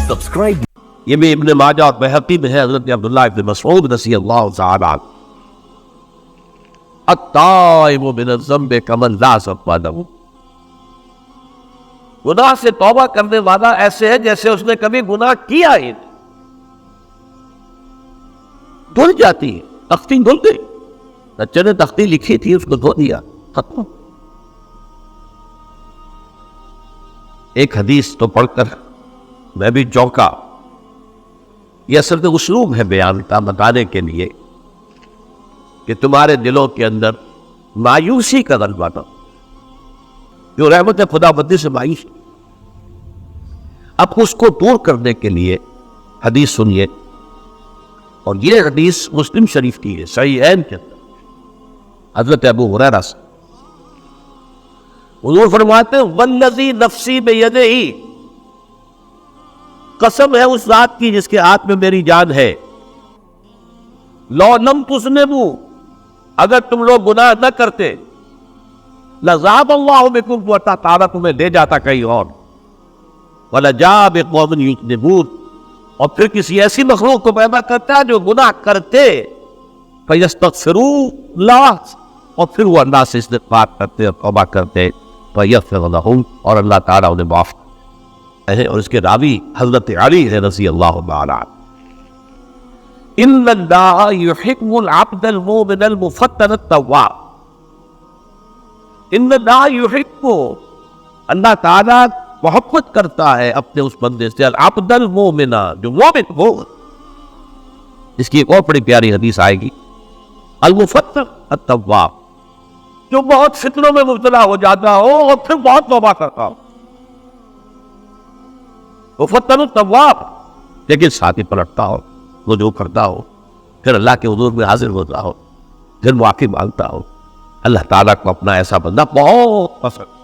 Subscribe. یہ بھی ابن ماجہ اور بہقی میں ہے حضرت عبداللہ ابن مسعود رضی اللہ تعالی عنہ. التائب من الذنب کمن لا ذنب له. گناہ سے توبہ کرنے والا ایسے ہے جیسے اس نے کبھی گناہ کیا ہی نہیں. دھل جاتی ہے، تختی دھل گئی. بچے نے تختی لکھی تھی، اس کو دھو دیا، ختم. ایک حدیث تو پڑھ کر میں بھی چونکا. یہ اصل میں اسلوب ہے بیان کا، بتانے کے لیے کہ تمہارے دلوں کے اندر مایوسی کا غلبہ نہ، جو رحمت خدا بندی سے مایوس. اب اس کو دور کرنے کے لیے حدیث سنیے، اور یہ حدیث مسلم شریف کی ہے، صحیحین کے اندر حضرت ابو ہریرہ سے. حضور فرماتے ہیں والذی نفسی بیدہ، قسم ہے اس ذات کی جس کے ہاتھ میں میری جان ہے، لو لم تذنبوا، اگر تم لوگ گناہ نہ کرتے، لذهب اللہ بکم، وہ تعالیٰ تمہیں لے جاتا کہیں اور، ولجاء بقوم یذنبون، اور پھر کسی ایسی مخلوق کو پیدا کرتا ہے جو گناہ کرتے، فیستغفروا اللہ، اور پھر وہ اللہ سے استغفار کرتے اور توبہ کرتے، فیغفر لہم، اور اللہ تعالیٰ انہیں معاف کرتے ہیں. اور اس کے راوی حضرت علی ہے رضی اللہ تعالیٰ عنہ. ان اللہ یحب العبد المؤمن المفتن التواب. ان اللہ یحب، اللہ تعالیٰ محبت کرتا ہے اپنے اس بندے سے، العبد المؤمن، جو مومن ہو. اس کی ایک اور بڑی پیاری حدیث آئے گی، المفتن التواب، جو بہت فتنوں میں مبتلا ہو جاتا ہو اور پھر بہت توبہ کرتا ہو. مفتن التواب، لیکن ساتھ ہی پلٹتا ہو، رجوع کرتا ہو، پھر اللہ کے حضور میں حاضر ہوتا ہو، پھر معافی مانگتا ہو. اللہ تعالیٰ کو اپنا ایسا بندہ بہت پسند.